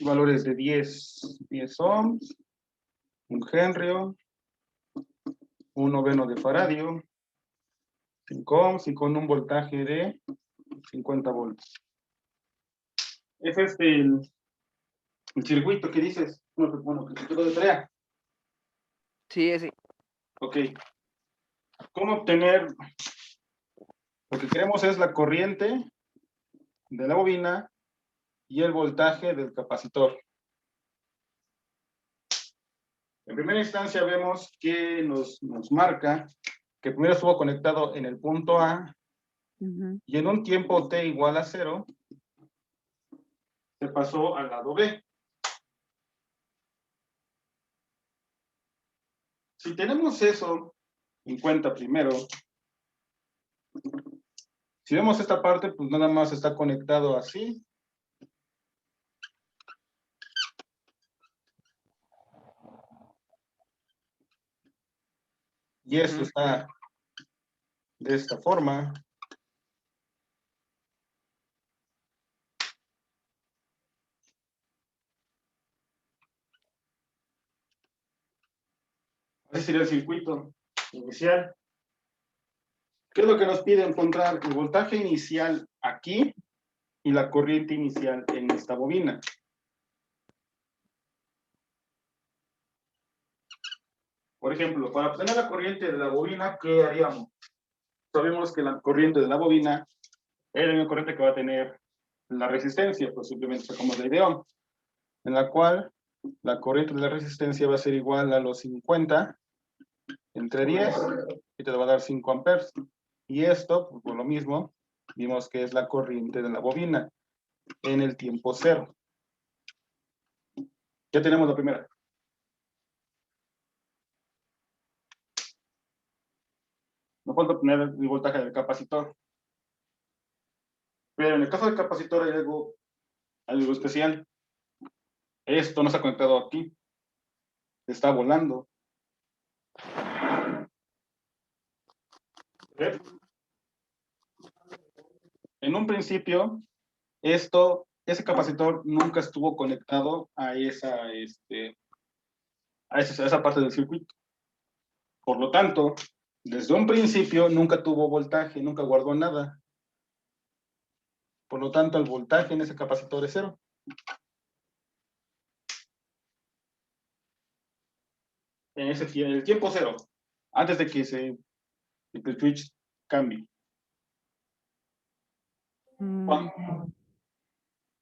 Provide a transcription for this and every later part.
valores de 10 ohms, 1 henry, 1 noveno de faradio, 5 ohms y con un voltaje de 50 volts. Ese es el circuito que dices. Bueno, que te de tarea. Sí, ese. Ok. ¿Cómo obtener? Lo que queremos es la corriente de la bobina y el voltaje del capacitor. En primera instancia vemos que nos marca que primero estuvo conectado en el punto A y en un tiempo t igual a 0 se pasó al lado B. Si tenemos eso en cuenta primero, si vemos esta parte, pues nada más está conectado así. Y esto está de esta forma. Ese sería el circuito inicial. ¿Qué es lo que nos pide? Encontrar el voltaje inicial aquí y la corriente inicial en esta bobina. Por ejemplo, para obtener la corriente de la bobina, ¿qué haríamos? Sabemos que la corriente de la bobina es la misma corriente que va a tener la resistencia, pues simplemente sacamos la idea, en la cual la corriente de la resistencia va a ser igual a los 50 entre 10 y te va a dar 5 amperes. Y esto, pues, por lo mismo, vimos que es la corriente de la bobina en el tiempo cero. Ya tenemos la primera. Nos falta obtener el voltaje del capacitor. Pero en el caso del capacitor hay algo especial. Esto no está conectado aquí. Está volando. ¿Ves? En un principio, ese capacitor nunca estuvo conectado a esa parte del circuito. Por lo tanto, desde un principio nunca tuvo voltaje, nunca guardó nada. Por lo tanto, el voltaje en ese capacitor es 0. En el tiempo 0, antes de que el switch cambie.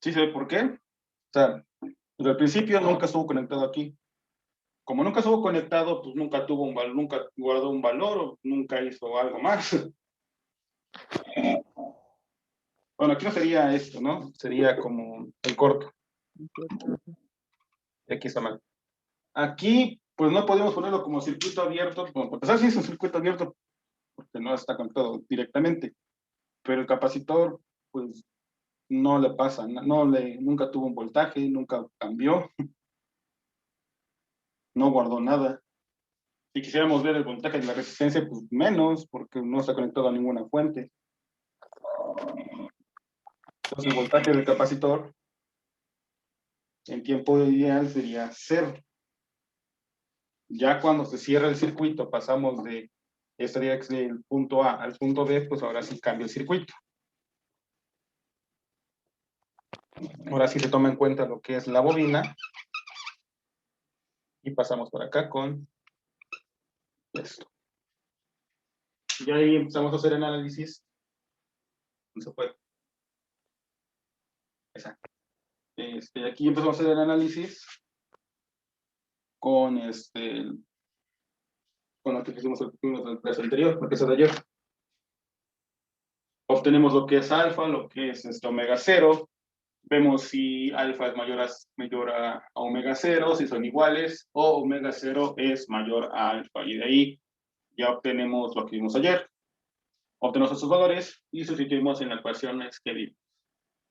¿Sí se ve por qué? O sea, desde el principio nunca estuvo conectado aquí. Como nunca estuvo conectado, pues nunca tuvo un valor, nunca guardó un valor o nunca hizo algo más. Bueno, aquí no sería esto, ¿no? Sería como el corto. Y aquí está mal. Aquí, pues no podemos ponerlo como circuito abierto. Bueno, a pesar si es un circuito abierto, porque no está conectado directamente. Pero el capacitor, pues no le pasa, nunca tuvo un voltaje, nunca cambió, no guardó nada. Si quisiéramos ver el voltaje de la resistencia, pues menos, porque no está conectado a ninguna fuente. Entonces el voltaje del capacitor en tiempo ideal sería 0. Ya cuando se cierra el circuito, pasamos de del punto A al punto B, pues ahora sí cambia el circuito. Ahora sí se toma en cuenta lo que es la bobina. Y pasamos por acá con esto. Y ahí empezamos a hacer el análisis. No se puede. Exacto. Aquí empezamos a hacer el análisis con con lo que hicimos el clase anterior, porque es de ayer. Obtenemos lo que es alfa, lo que es omega 0. Vemos si alfa es mayor a omega 0, si son iguales, o omega 0 es mayor a alfa. Y de ahí ya obtenemos lo que vimos ayer. Obtenemos esos valores y sustituimos en las ecuaciones que vimos.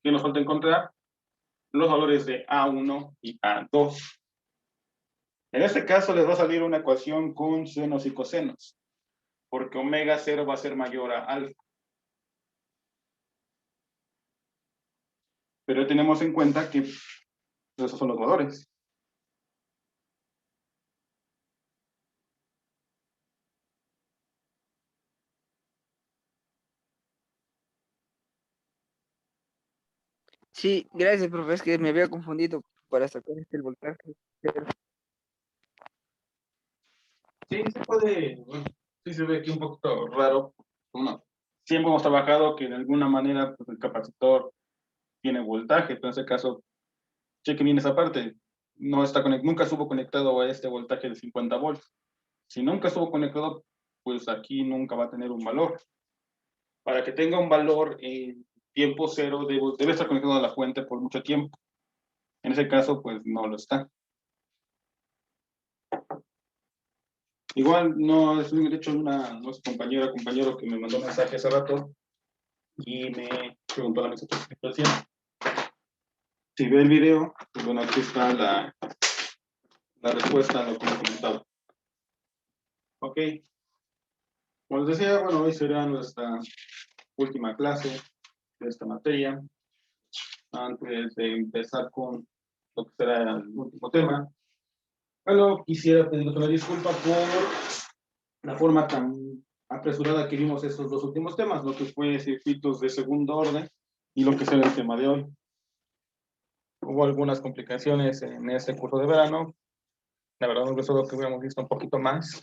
¿Qué nos falta encontrar? Los valores de A1 y A2. En este caso les va a salir una ecuación con senos y cosenos, porque omega 0 va a ser mayor a alfa. Pero tenemos en cuenta que Esos son los valores. Sí, gracias, profe, es que me había confundido para sacar el voltaje. Sí, se puede, bueno, sí se ve aquí un poquito raro. Bueno, siempre hemos trabajado que de alguna manera pues, el capacitor tiene voltaje, pero en ese caso, cheque bien esa parte. No está nunca estuvo conectado a este voltaje de 50 volts. Si nunca estuvo conectado, pues aquí nunca va a tener un valor. Para que tenga un valor en tiempo cero, debe estar conectado a la fuente por mucho tiempo. En ese caso, pues no lo está. Igual, no, es de hecho no es compañera, compañero que me mandó un mensaje hace rato y me preguntó la misma situación. Si ve el video, pues bueno, aquí está la respuesta a lo que me comentaba. Ok. Como les decía, bueno, hoy será nuestra última clase de esta materia. Antes de empezar con lo que será el último tema, bueno, quisiera pedirles una disculpa por la forma tan apresurada que vimos estos dos últimos temas, lo que fue circuitos de segundo orden y lo que será el tema de hoy. Hubo algunas complicaciones en este curso de verano. La verdad, nos gustó lo que hubiéramos visto un poquito más.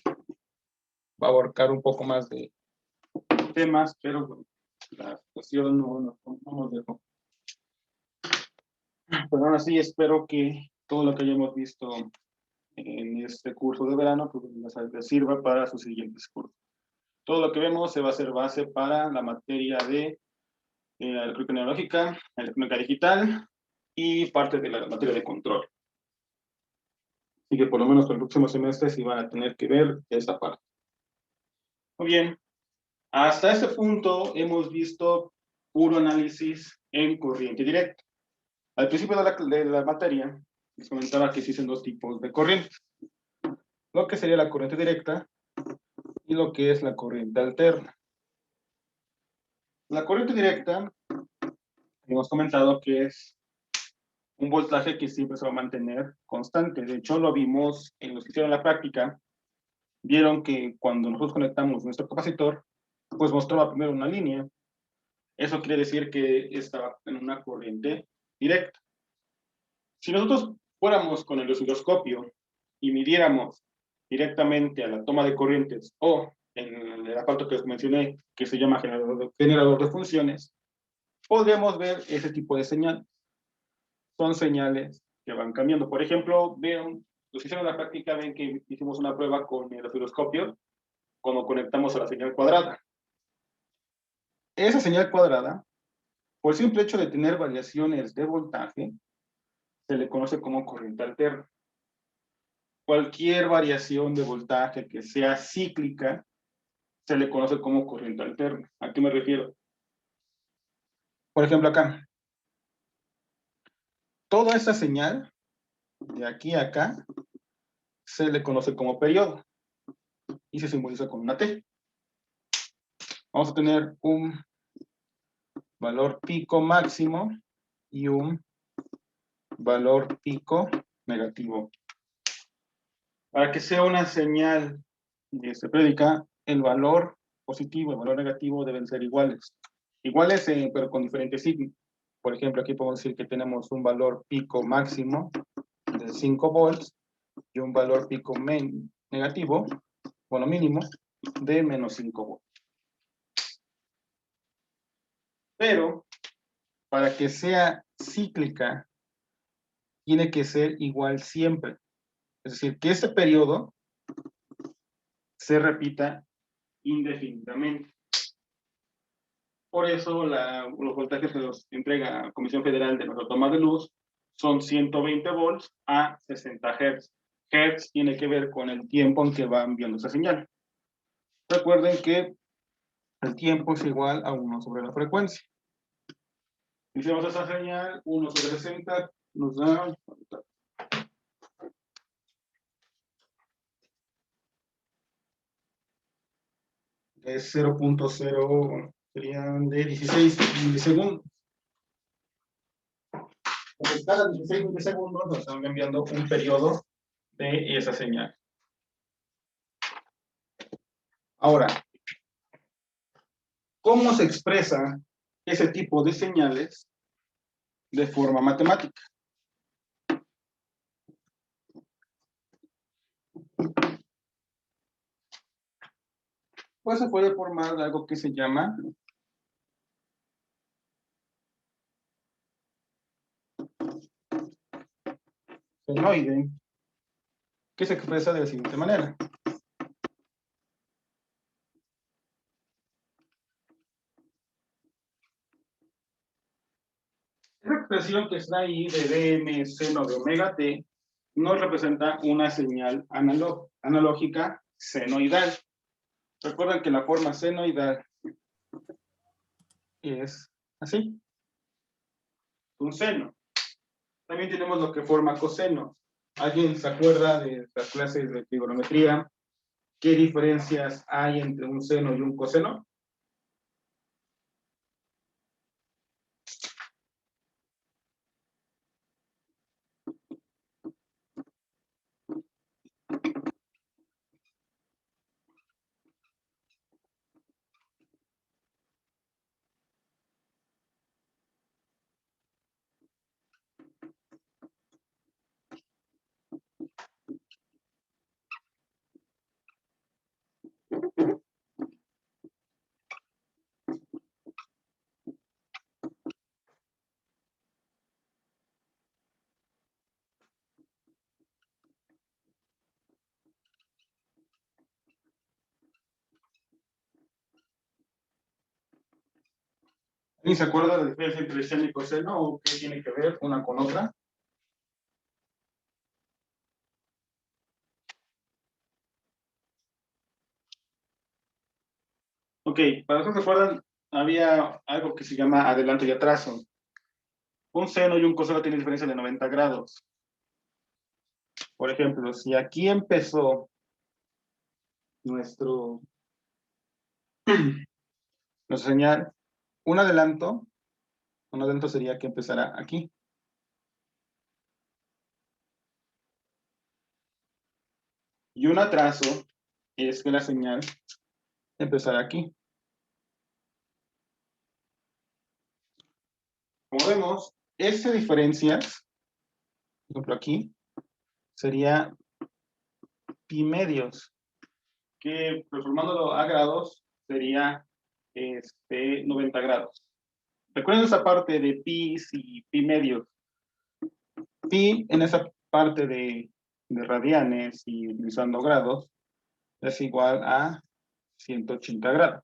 Va a abarcar un poco más de temas, pero bueno, la situación no nos dejó. Pero aún así, espero que todo lo que hayamos visto en este curso de verano pues, les sirva para sus siguientes cursos. Todo lo que vemos se va a hacer base para la materia de electrónica analógica, electrónica digital y parte de la materia de control. Así que por lo menos para el próximo semestre sí van a tener que ver esa parte. Muy bien. Hasta este punto hemos visto puro análisis en corriente directa. Al principio de la materia les comentaba que existen dos tipos de corrientes. Lo que sería la corriente directa y lo que es la corriente alterna. La corriente directa, hemos comentado que es un voltaje que siempre se va a mantener constante. De hecho, lo vimos en los que hicieron la práctica. Vieron que cuando nosotros conectamos nuestro capacitor, pues mostraba primero una línea. Eso quiere decir que estaba en una corriente directa. Si nosotros fuéramos con el osciloscopio y midiéramos directamente a la toma de corrientes o en el aparato que les mencioné, que se llama generador de funciones, podríamos ver ese tipo de señales. Son señales que van cambiando. Por ejemplo, vean, los que hicieron la práctica ven que hicimos una prueba con el osciloscopio cuando conectamos a la señal cuadrada. Esa señal cuadrada, por el simple hecho de tener variaciones de voltaje, se le conoce como corriente alterna. Cualquier variación de voltaje que sea cíclica se le conoce como corriente alterna. ¿A qué me refiero? Por ejemplo, acá. Toda esta señal, de aquí a acá, se le conoce como periodo y se simboliza con una T. Vamos a tener un valor pico máximo y un valor pico negativo. Para que sea una señal prédica, el valor positivo y el valor negativo deben ser iguales. Iguales, pero con diferentes signos. Por ejemplo, aquí podemos decir que tenemos un valor pico máximo de 5 volts y un valor pico negativo, bueno, mínimo, de menos 5 volts. Pero, para que sea cíclica, tiene que ser igual siempre. Es decir, que este periodo se repita indefinidamente. Por eso los voltajes que nos entrega la Comisión Federal de nuestra toma de luz son 120 volts a 60 Hz. Hertz tiene que ver con el tiempo en que va enviando esa señal. Recuerden que el tiempo es igual a 1 sobre la frecuencia. Hicimos esa señal, 1 sobre 60 nos da... Es 0.0, serían de 16 milisegundos. Entonces, cada 16 milisegundos nos están cambiando un periodo de esa señal. Ahora, ¿cómo se expresa ese tipo de señales de forma matemática? Pues se puede formar algo que se llama senoide, que se expresa de la siguiente manera. Esa expresión que está ahí de dm seno de omega t nos representa una señal analógica senoidal. Recuerden que la forma senoidal es así, un seno. También tenemos lo que forma coseno. ¿Alguien se acuerda de las clases de trigonometría? ¿Qué diferencias hay entre un seno y un coseno? ¿Alguien se acuerda de la diferencia entre seno y coseno o qué tiene que ver una con otra? Ok, para los que se acuerdan, había algo que se llama adelanto y atraso. Un seno y un coseno tienen diferencia de 90 grados. Por ejemplo, si aquí empezó nuestro, nuestra señal, un adelanto sería que empezara aquí. Y un atraso es que la señal empezara aquí. Como vemos, esta diferencia, por ejemplo aquí, sería pi medios, que transformándolo a grados sería 90 grados. Recuerden esa parte de pi y pi medios. Pi en esa parte de radianes y utilizando grados es igual a 180 grados.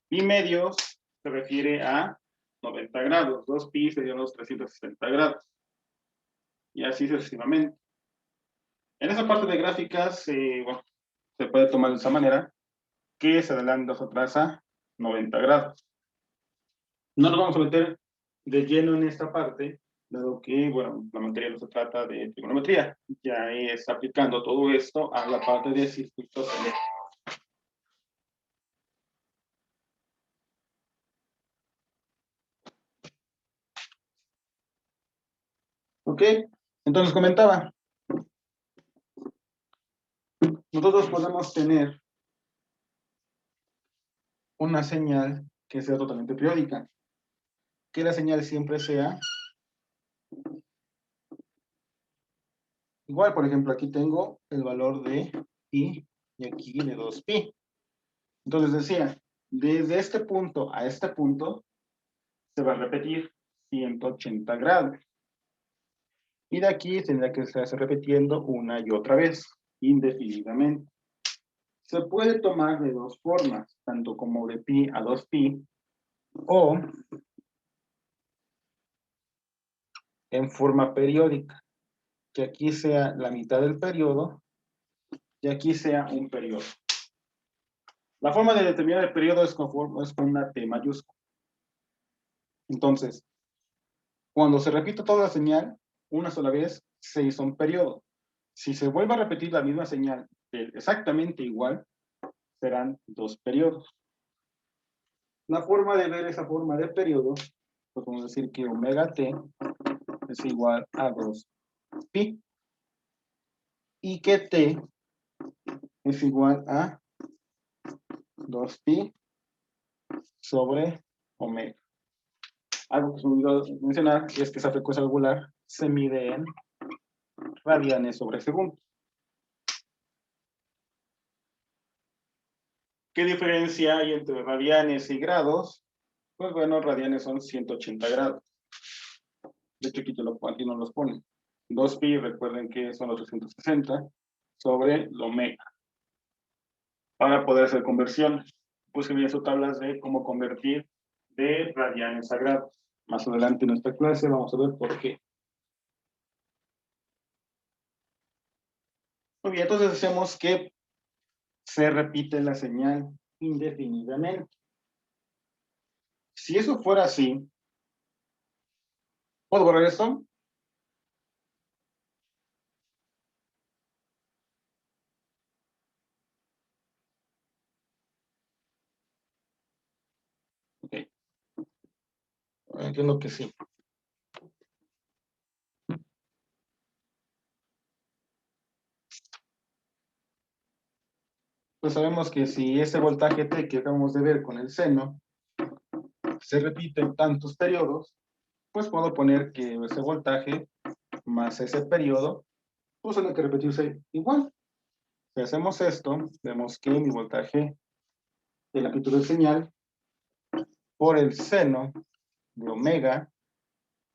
Pi medios se refiere a 90 grados. 2 pi serían los 360 grados. Y así sucesivamente. En esa parte de gráficas, bueno, se puede tomar de esa manera, que se adelanta o se atrasa 90 grados. No nos vamos a meter de lleno en esta parte, dado que, bueno, la materia no se trata de trigonometría, ya es aplicando todo esto a la parte de circuitos eléctricos. Ok, entonces comentaba, nosotros podemos tener una señal que sea totalmente periódica, que la señal siempre sea igual. Por ejemplo, aquí tengo el valor de pi y aquí de 2pi. Entonces decía, desde este punto a este punto se va a repetir 180 grados. Y de aquí tendrá que estarse repitiendo una y otra vez, indefinidamente. Se puede tomar de dos formas, tanto como de pi a 2pi, o en forma periódica, que aquí sea la mitad del periodo y aquí sea un periodo. La forma de determinar el periodo es con una T mayúscula. Entonces, cuando se repite toda la señal, una sola vez, se hizo un periodo. Si se vuelve a repetir la misma señal exactamente igual, serán dos periodos. La forma de ver esa forma de periodo, pues podemos decir que omega t es igual a 2pi y que t es igual a 2pi sobre omega. Algo que se me olvidó mencionar es que esa frecuencia angular se mide en radianes sobre segundo. ¿Qué diferencia hay entre radianes y grados? Pues bueno, radianes son 180 grados. De hecho, aquí nos los pone. 2pi, recuerden que son los 360 sobre el omega. Para poder hacer conversiones, busquen bien sus tablas de cómo convertir de radianes a grados. Más adelante en esta clase vamos a ver por qué. Muy bien, entonces hacemos que se repite la señal indefinidamente. Si eso fuera así, ¿puedo borrar esto? Ok. Entiendo que sí. Pues sabemos que si ese voltaje T que acabamos de ver con el seno se repite en tantos periodos, pues puedo poner que ese voltaje más ese periodo, pues tiene que repetirse igual. Si hacemos esto, vemos que mi voltaje de la amplitud de señal por el seno de omega,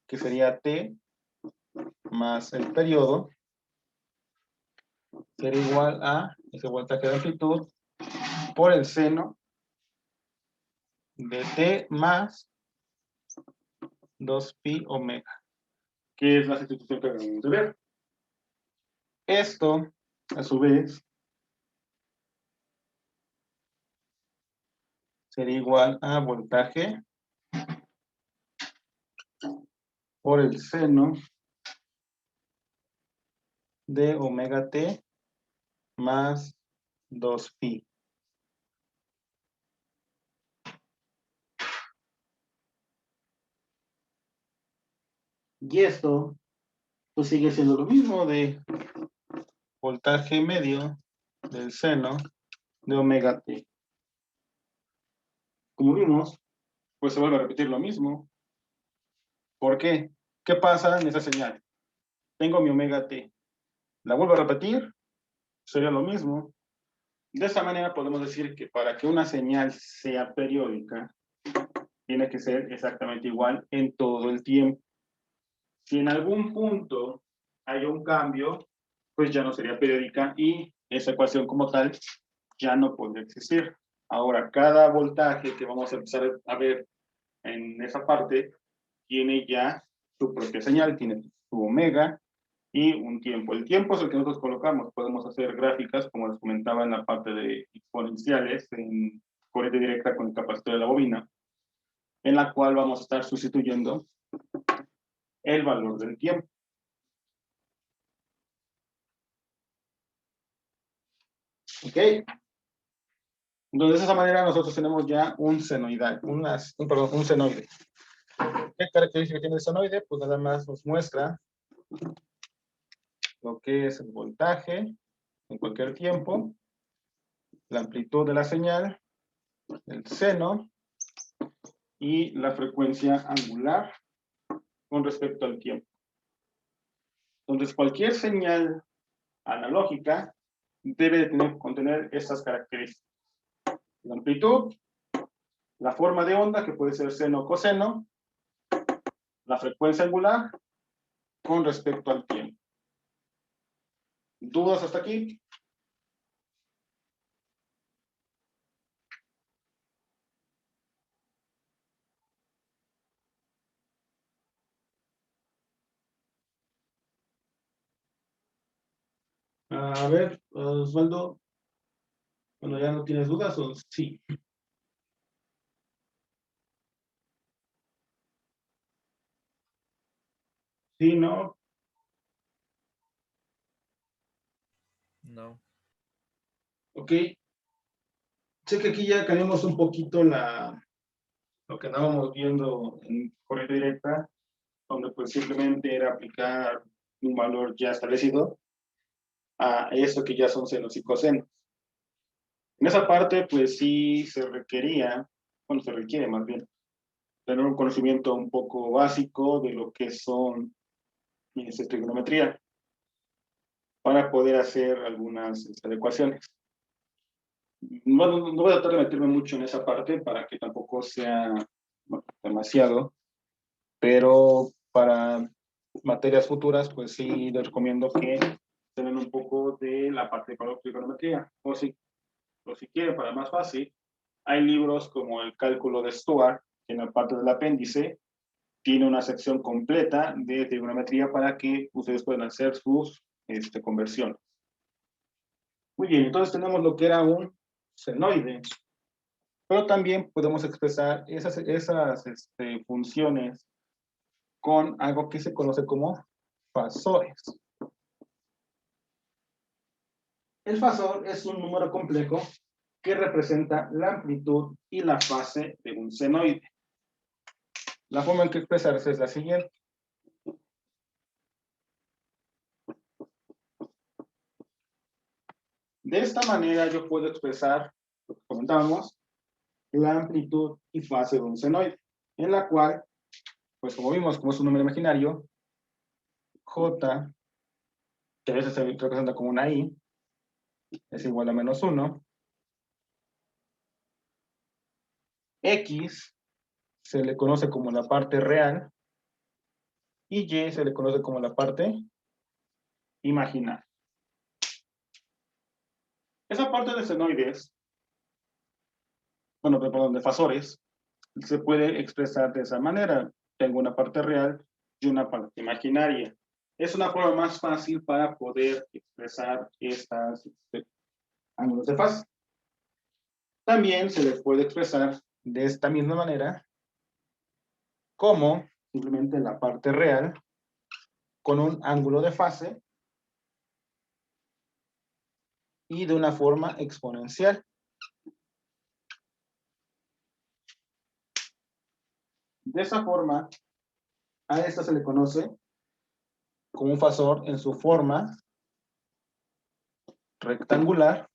que sería T más el periodo, será igual a ese voltaje de amplitud por el seno de T más 2pi omega, que es la sustitución que acabamos de ver. Esto, a su vez, sería igual a voltaje por el seno de omega t más 2pi. Y esto pues sigue siendo lo mismo de voltaje medio del seno de omega t. Como vimos, pues se vuelve a repetir lo mismo. ¿Por qué? ¿Qué pasa en esa señal? Tengo mi omega t. La vuelvo a repetir, sería lo mismo. De esta manera podemos decir que para que una señal sea periódica, tiene que ser exactamente igual en todo el tiempo. Si en algún punto hay un cambio, pues ya no sería periódica y esa ecuación como tal ya no podría existir. Ahora, cada voltaje que vamos a empezar a ver en esa parte tiene ya su propia señal, tiene su omega y un tiempo. El tiempo es el que nosotros colocamos. Podemos hacer gráficas, como les comentaba en la parte de exponenciales, en corriente directa con el capacitor de la bobina, en la cual vamos a estar sustituyendo el valor del tiempo. ¿Ok? Entonces, de esa manera nosotros tenemos ya un senoidal, un senoide. ¿Qué característica tiene el senoide? Pues nada más nos muestra lo que es el voltaje en cualquier tiempo, la amplitud de la señal, el seno y la frecuencia angular con respecto al tiempo. Entonces, cualquier señal analógica debe contener estas características. La amplitud, la forma de onda, que puede ser seno o coseno, la frecuencia angular con respecto al tiempo. ¿Dudas hasta aquí? A ver, Osvaldo, bueno, ¿ya no tienes dudas o sí? Sí, ¿no? No. Ok. Sé que aquí ya cambiamos un poquito lo que andábamos viendo en corriente directa donde pues simplemente era aplicar un valor ya establecido a esto que ya son senos y cosenos. En esa parte, pues sí se requería, bueno, se requiere más bien, tener un conocimiento un poco básico de lo que son trigonometría para poder hacer algunas ecuaciones. Bueno, no voy a tratar de meterme mucho en esa parte para que tampoco sea bueno, demasiado, pero para materias futuras, pues sí les recomiendo que tengan un poco de la parte de trigonometría. O si quieren, para más fácil, hay libros como el cálculo de Stuart, que en la parte del apéndice tiene una sección completa de trigonometría para que ustedes puedan hacer sus conversiones. Muy bien, entonces tenemos lo que era un senoide, pero también podemos expresar esas funciones con algo que se conoce como fasores. El fasor es un número complejo que representa la amplitud y la fase de un senoide. La forma en que expresarse es la siguiente. De esta manera yo puedo expresar lo que comentábamos, la amplitud y fase de un senoide, en la cual, pues como vimos, como es un número imaginario, J, que a veces se representa como una I, es igual a -1. X se le conoce como la parte real y Y se le conoce como la parte imaginaria. Esa parte de senoides, bueno, perdón, de fasores, se puede expresar de esa manera. Tengo una parte real y una parte imaginaria. Es una forma más fácil para poder expresar estas ángulos de fase. También se les puede expresar de esta misma manera como simplemente la parte real con un ángulo de fase y de una forma exponencial. De esa forma, a esta se le conoce como un fasor en su forma rectangular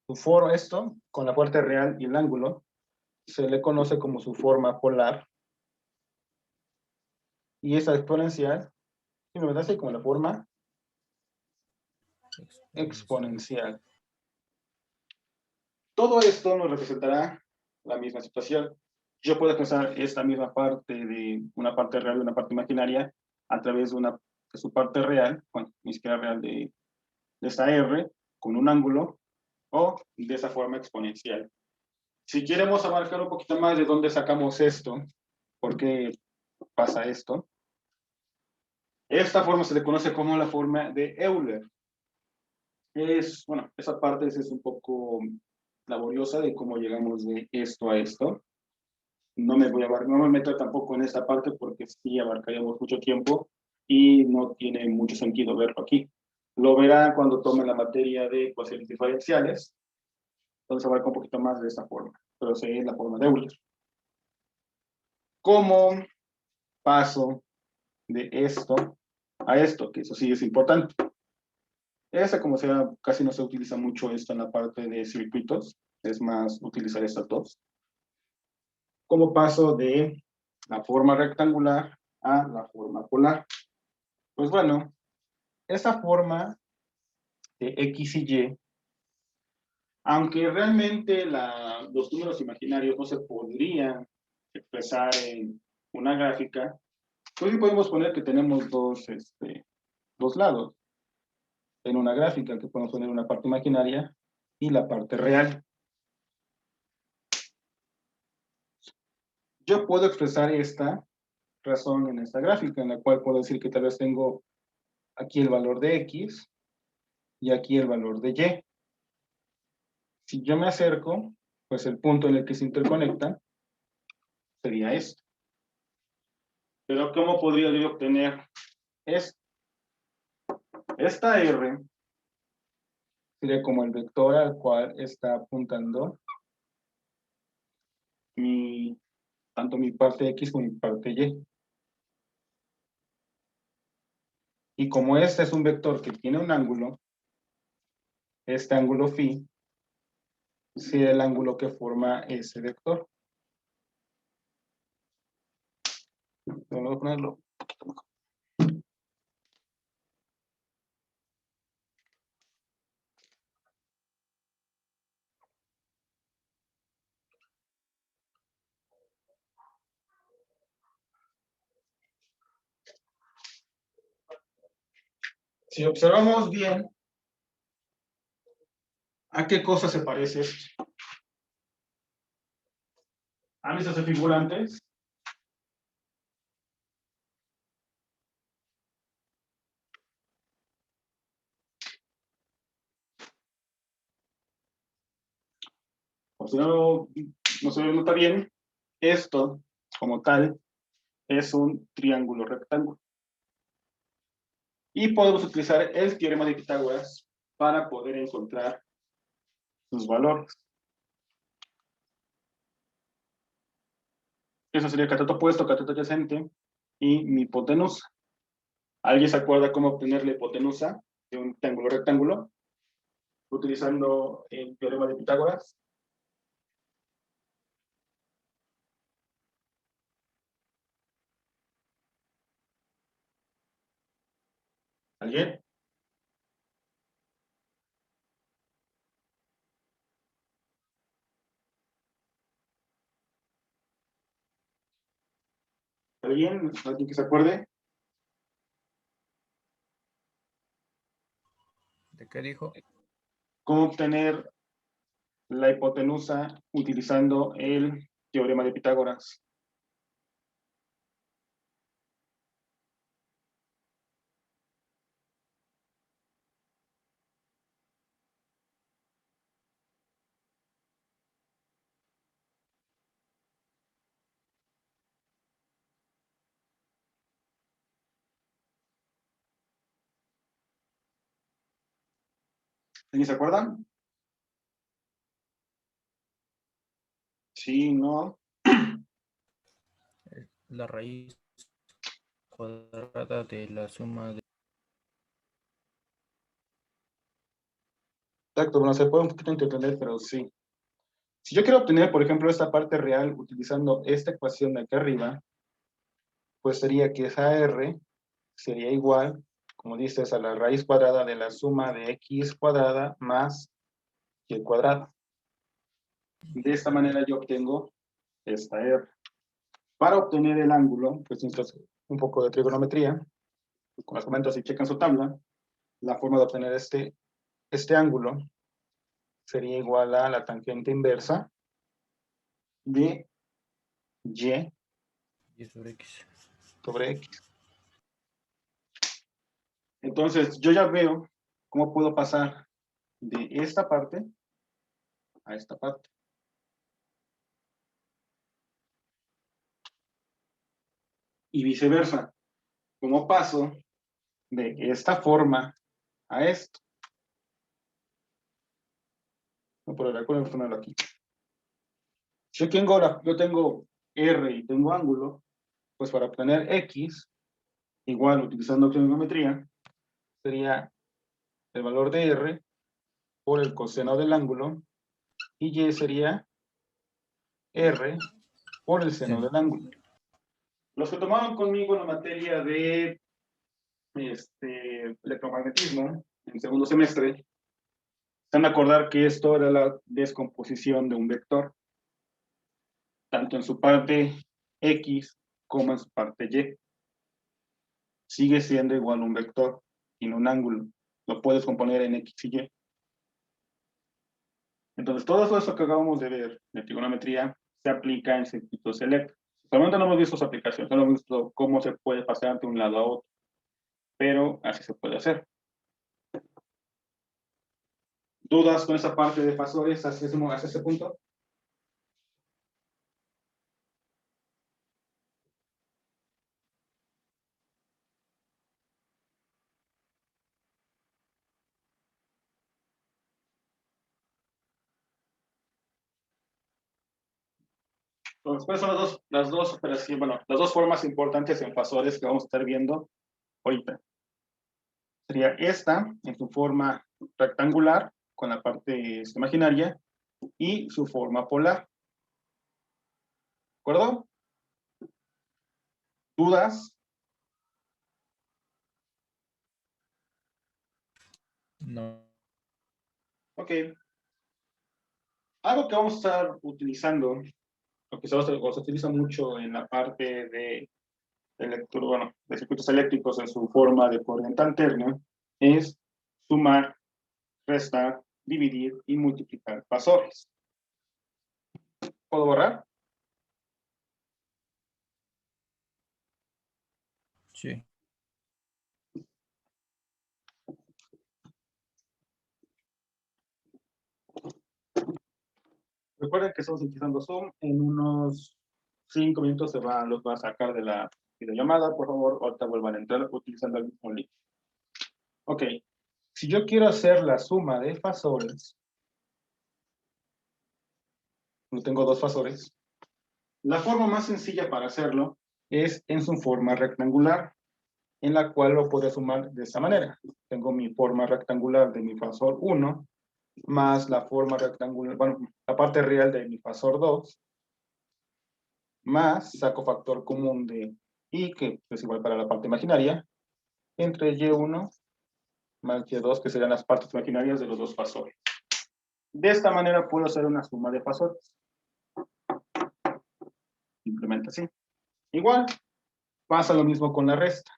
su foro, esto, con la parte real y el ángulo, se le conoce como su forma polar. Y esa exponencial, simplemente así como la forma exponencial. Todo esto nos representará la misma situación. Yo puedo expresar esta misma parte de una parte real y una parte imaginaria a través de su parte real, bueno, ni siquiera real de esta R, con un ángulo, o de esa forma exponencial. Si queremos abarcar un poquito más de dónde sacamos esto, por qué pasa esto, esta forma se le conoce como la forma de Euler. Bueno, esa parte es un poco laboriosa de cómo llegamos de esto a esto. No me meto tampoco en esta parte porque sí abarcaríamos mucho tiempo y no tiene mucho sentido verlo aquí. Lo verán cuando tome la materia de ecuaciones diferenciales, entonces abarca un poquito más de esta forma, pero sí es la forma de Euler. ¿Cómo paso de esto a esto? Que eso sí es importante. Esa, como sea, casi no se utiliza mucho esto en la parte de circuitos, es más utilizar estas dos. ¿Cómo paso de la forma rectangular a la forma polar? Pues bueno, esa forma de X y Y, aunque realmente los números imaginarios no se podrían expresar en una gráfica, pues sí podemos poner que tenemos dos lados en una gráfica, que podemos poner una parte imaginaria y la parte real. Yo puedo expresar esta razón en esta gráfica, en la cual puedo decir que tal vez tengo aquí el valor de X y aquí el valor de Y. Si yo me acerco, pues el punto en el que se interconectan sería esto. Pero ¿cómo podría yo obtener esto? Esta R sería como el vector al cual está apuntando tanto mi parte X como mi parte Y. Y como este es un vector que tiene un ángulo, este ángulo phi sería el ángulo que forma ese vector. Vamos a ponerlo. Si observamos bien, ¿a qué cosa se parece esto? ¿Han visto esa figura antes? O si no se nota bien, esto, como tal, es un triángulo rectángulo. Y podemos utilizar el teorema de Pitágoras para poder encontrar sus valores. Eso sería cateto opuesto, cateto adyacente y mi hipotenusa. ¿Alguien se acuerda cómo obtener la hipotenusa de un triángulo rectángulo? Utilizando el teorema de Pitágoras. ¿Alguien? ¿Alguien? ¿Alguien que se acuerde? ¿De qué dijo? ¿Cómo obtener la hipotenusa utilizando el teorema de Pitágoras? ¿Alguien se acuerda? Sí, no. La raíz cuadrada de la suma de... Exacto, bueno, se puede un poquito entender, pero sí. Si yo quiero obtener, por ejemplo, esta parte real utilizando esta ecuación de aquí arriba, pues sería que esa R sería igual, como dices, a la raíz cuadrada de la suma de X cuadrada más Y cuadrada. De esta manera yo obtengo esta R. Para obtener el ángulo, pues necesitas un poco de trigonometría. Como les comento, si checan su tabla, la forma de obtener este ángulo sería igual a la tangente inversa de Y Y sobre X. sobre X. Entonces, yo ya veo cómo puedo pasar de esta parte a esta parte. Y viceversa. ¿Cómo paso de esta forma a esto? No, por el voy a ponerlo aquí. Yo tengo R y tengo ángulo, pues para obtener X, igual utilizando trigonometría, sería el valor de R por el coseno del ángulo y Y sería R por el seno Sí. del ángulo. Los que tomaron conmigo la materia de electromagnetismo en segundo semestre, están a acordar que esto era la descomposición de un vector, tanto en su parte X como en su parte Y. Sigue siendo igual un vector, tiene un ángulo. Lo puedes componer en X y Y. Entonces, todo eso que acabamos de ver de trigonometría se aplica en circuitos eléctricos. Solamente no hemos visto su aplicación, solo hemos visto cómo se puede pasar de un lado a otro, pero así se puede hacer. ¿Dudas con esa parte de fasores hacia ese punto? Entonces, ¿cuáles son las dos operaciones, bueno, las dos formas importantes en fasores que vamos a estar viendo ahorita? Sería esta en su forma rectangular con la parte imaginaria y su forma polar. ¿De acuerdo? ¿Dudas? No. Ok. Algo que vamos a estar utilizando, lo que se utiliza mucho en la parte de bueno, de circuitos eléctricos en su forma de corriente alterna, es sumar, restar, dividir y multiplicar fasores. ¿Puedo borrar? Sí. Recuerden que estamos utilizando Zoom. En unos 5 minutos los va a sacar de la videollamada. Por favor, ahorita vuelvan a entrar utilizando el mismo link. Ok. Si yo quiero hacer la suma de fasores, no tengo dos fasores, la forma más sencilla para hacerlo es en su forma rectangular, en la cual lo puedo sumar de esta manera. Tengo mi forma rectangular de mi fasor 1, más la forma rectangular, bueno, la parte real de mi fasor 2, más saco factor común de y, que es igual para la parte imaginaria, entre y1 más y2, que serían las partes imaginarias de los dos fasores. De esta manera puedo hacer una suma de fasores. Simplemente así. Igual, pasa lo mismo con la resta.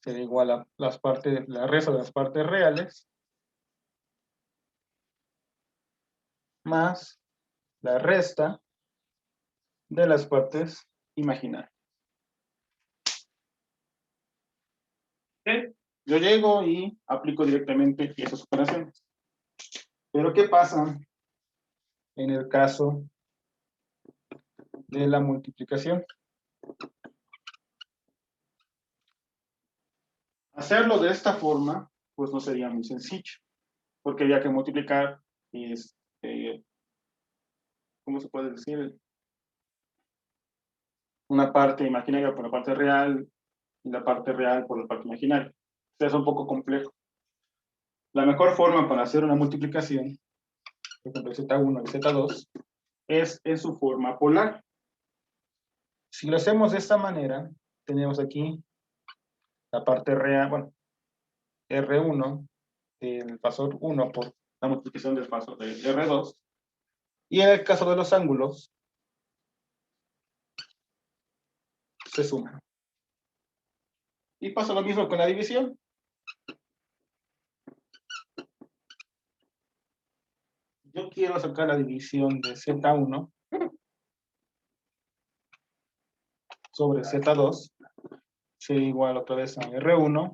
Sería igual a la resta de las partes reales más la resta de las partes imaginarias. ¿Okay? Yo llego y aplico directamente esas operaciones. Pero ¿qué pasa en el caso de la multiplicación? Hacerlo de esta forma, pues no sería muy sencillo, porque había que multiplicar, ¿cómo se puede decir? Una parte imaginaria por la parte real y la parte real por la parte imaginaria. Esto es un poco complejo. La mejor forma para hacer una multiplicación, por ejemplo, Z1 y Z2, es en su forma polar. Si lo hacemos de esta manera, tenemos aquí la parte real, bueno, R1, el fasor 1 por la multiplicación del fasor de R2, y en el caso de los ángulos, se suma. Y pasa lo mismo con la división. Yo quiero sacar la división de Z1 sobre Z2, sería igual otra vez a R1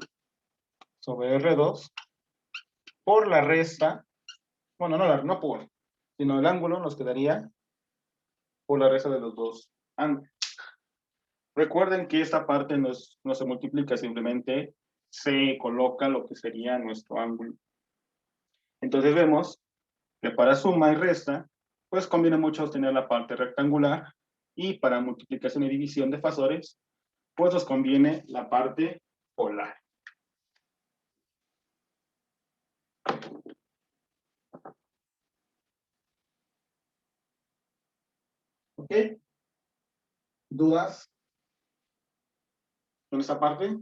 sobre R2, por la resta, bueno, no por, sino el ángulo nos quedaría por la resta de los dos ángulos. Recuerden que esta parte no se multiplica, simplemente se coloca lo que sería nuestro ángulo. Entonces vemos que para suma y resta, pues conviene mucho tener la parte rectangular, y para multiplicación y división de fasores, pues nos conviene la parte polar. ¿Ok? ¿Dudas con esta parte?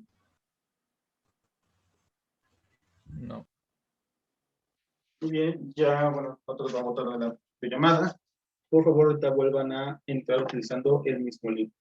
No. Muy bien, ya, bueno, nosotros vamos a dar la llamada. Por favor, ahorita vuelvan a entrar utilizando el mismo link.